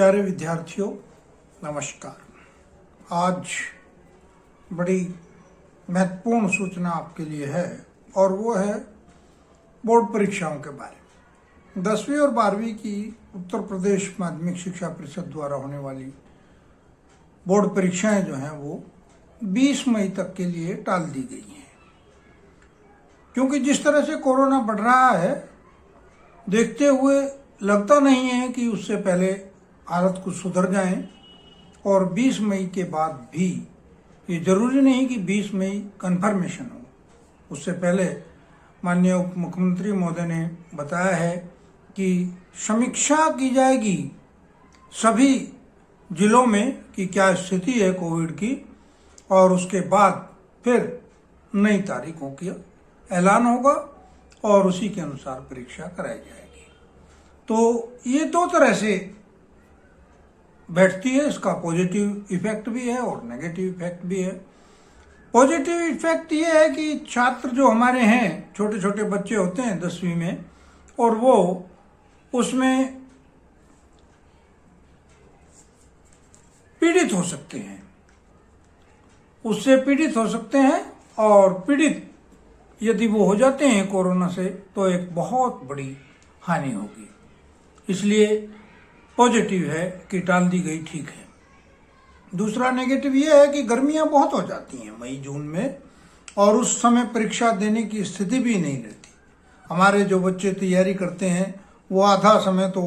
प्यारे विद्यार्थियों, नमस्कार। आज बड़ी महत्वपूर्ण सूचना आपके लिए है और वो है बोर्ड परीक्षाओं के बारे में। 10वीं और 12वीं की उत्तर प्रदेश माध्यमिक शिक्षा परिषद द्वारा होने वाली बोर्ड परीक्षाएं जो हैं वो 20 मई तक के लिए टाल दी गई हैं, क्योंकि जिस तरह से कोरोना बढ़ रहा है, देखते हुए लगता नहीं है कि उससे पहले हालत कुछ सुधर जाए। और 20 मई के बाद भी ये जरूरी नहीं कि 20 मई कन्फर्मेशन हो, उससे पहले माननीय उप मुख्यमंत्री महोदय ने बताया है कि समीक्षा की जाएगी सभी जिलों में कि क्या स्थिति है कोविड की, और उसके बाद फिर नई तारीखों की ऐलान होगा और उसी के अनुसार परीक्षा कराई जाएगी। तो ये दो तरह से बैठती है, इसका पॉजिटिव इफेक्ट भी है और नेगेटिव इफेक्ट भी है। पॉजिटिव इफेक्ट ये है कि छात्र जो हमारे हैं, छोटे छोटे बच्चे होते हैं 10वीं में, और वो उसमें पीड़ित हो सकते हैं, उससे पीड़ित हो सकते हैं, और पीड़ित यदि वो हो जाते हैं कोरोना से तो एक बहुत बड़ी हानि होगी। इसलिए पॉजिटिव है कि टाल दी गई, ठीक है। दूसरा नेगेटिव ये है कि गर्मियां बहुत हो जाती हैं मई जून में, और उस समय परीक्षा देने की स्थिति भी नहीं रहती। हमारे जो बच्चे तैयारी करते हैं वो आधा समय तो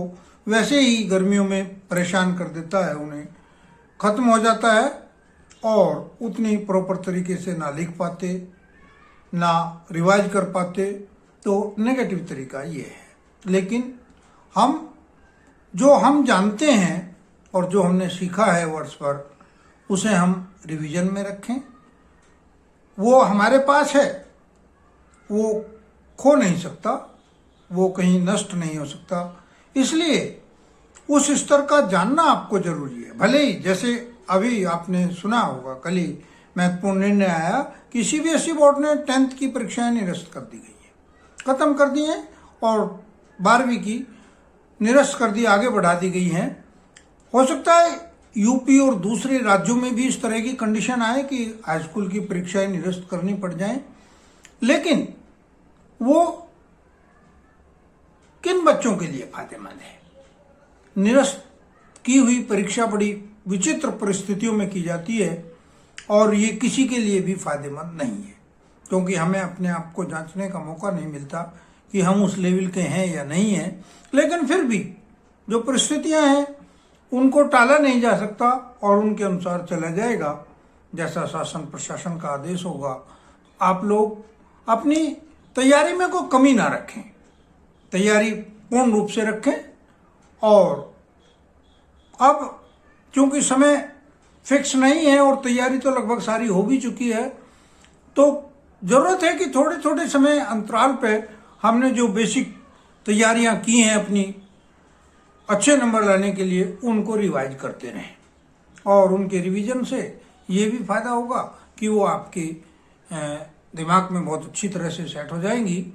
वैसे ही गर्मियों में परेशान कर देता है, उन्हें खत्म हो जाता है और उतनी प्रॉपर तरीके से ना लिख पाते, ना रिवाइज कर पाते। तो नेगेटिव तरीका ये है। लेकिन हम जानते हैं और जो हमने सीखा है वर्ष पर, उसे हम रिवीजन में रखें। वो हमारे पास है, वो खो नहीं सकता, वो कहीं नष्ट नहीं हो सकता। इसलिए उस स्तर का जानना आपको जरूरी है। भले ही जैसे अभी आपने सुना होगा, कल ही महत्वपूर्ण निर्णय आया कि सीबीएसई बोर्ड ने 10th की परीक्षाएं निरस्त कर दी गई है, खत्म कर दी हैं, और 12वीं की निरस्त कर दी, आगे बढ़ा दी गई हैं। हो सकता है यूपी और दूसरे राज्यों में भी इस तरह की कंडीशन आए कि हाई स्कूल की परीक्षाएं निरस्त करनी पड़ जाएं, लेकिन वो किन बच्चों के लिए फायदेमंद है? निरस्त की हुई परीक्षा बड़ी विचित्र परिस्थितियों में की जाती है और ये किसी के लिए भी फायदेमंद नहीं है, क्योंकि हमें अपने आप को जांचने का मौका नहीं मिलता कि हम उस लेवल के हैं या नहीं हैं। लेकिन फिर भी जो परिस्थितियां हैं उनको टाला नहीं जा सकता और उनके अनुसार चला जाएगा जैसा शासन प्रशासन का आदेश होगा। आप लोग अपनी तैयारी में कोई कमी ना रखें, तैयारी पूर्ण रूप से रखें। और अब चूंकि समय फिक्स नहीं है और तैयारी तो लगभग सारी हो भी चुकी है, तो जरूरत है कि थोड़े थोड़े समय अंतराल पे हमने जो बेसिक तैयारियां की हैं अपनी अच्छे नंबर लाने के लिए, उनको रिवाइज करते रहें। और उनके रिवीजन से ये भी फायदा होगा कि वो आपके दिमाग में बहुत अच्छी तरह से सेट हो जाएंगी।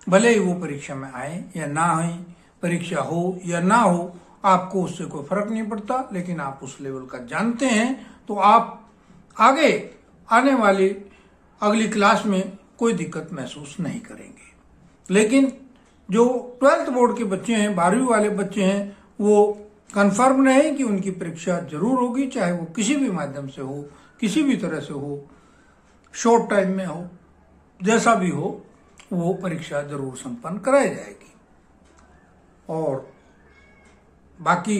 भले ही वो परीक्षा में आए या ना आए, परीक्षा हो या ना हो, आपको उससे कोई फर्क नहीं पड़ता। लेकिन आप उस लेवल का जानते हैं तो आप आगे आने वाली अगली क्लास में कोई दिक्कत महसूस नहीं करेंगे। लेकिन जो 12th बोर्ड के बच्चे हैं, 12वीं वाले बच्चे हैं, वो कंफर्म नहीं कि उनकी परीक्षा जरूर होगी, चाहे वो किसी भी माध्यम से हो, किसी भी तरह से हो, शॉर्ट टाइम में हो, जैसा भी हो, वो परीक्षा जरूर संपन्न कराई जाएगी। और बाकी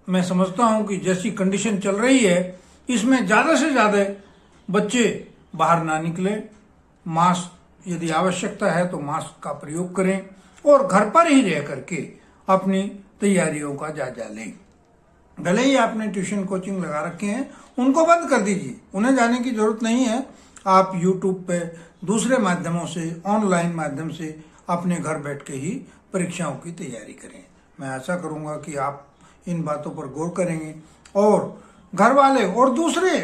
मैं समझता हूं कि जैसी कंडीशन चल रही है, इसमें ज्यादा से ज्यादा बच्चे बाहर ना निकले, मास्क यदि आवश्यकता है तो मास्क का प्रयोग करें, और घर पर ही रह करके अपनी तैयारियों का जायजा लें। भले ही आपने ट्यूशन कोचिंग लगा रखे हैं, उनको बंद कर दीजिए, उन्हें जाने की जरूरत नहीं है। आप यूट्यूब पे दूसरे माध्यमों से, ऑनलाइन माध्यम से अपने घर बैठ के ही परीक्षाओं की तैयारी करें। मैं आशा करूंगा कि आप इन बातों पर गौर करेंगे और घर वाले और दूसरे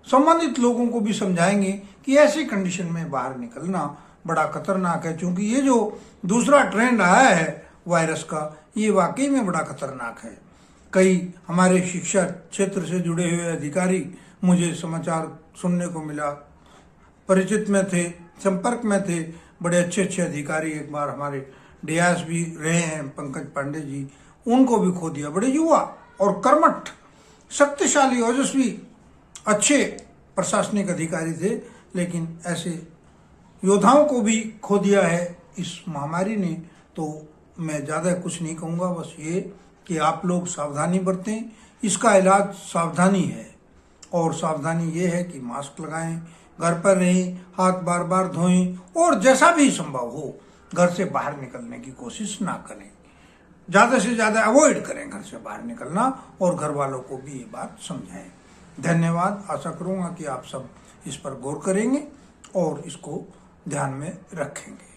संबंधित लोगों को भी समझाएंगे कि ऐसी कंडीशन में बाहर निकलना बड़ा खतरनाक है, क्योंकि ये जो दूसरा ट्रेंड आया है वायरस का, ये वाकई में बड़ा खतरनाक है। कई हमारे शिक्षा क्षेत्र से जुड़े हुए अधिकारी मुझे समाचार सुनने को मिला, परिचित में थे, संपर्क में थे, बड़े अच्छे अच्छे अधिकारी। एक बार हमारे डीआईएस भी रहे हैं पंकज पांडे जी, उनको भी खो दिया। बड़े युवा और कर्मठ, शक्तिशाली, ओजस्वी, अच्छे प्रशासनिक अधिकारी थे, लेकिन ऐसे योद्धाओं को भी खो दिया है इस महामारी ने। तो मैं ज़्यादा कुछ नहीं कहूँगा, बस ये कि आप लोग सावधानी बरतें। इसका इलाज सावधानी है, और सावधानी ये है कि मास्क लगाएं, घर पर रहें, हाथ बार बार धोएं, और जैसा भी संभव हो घर से बाहर निकलने की कोशिश ना करें। ज़्यादा से ज़्यादा अवॉइड करें घर से बाहर निकलना, और घर वालों को भी ये बात समझाएं। धन्यवाद। आशा करूँगा कि आप सब इस पर गौर करेंगे और इसको ध्यान में रखेंगे।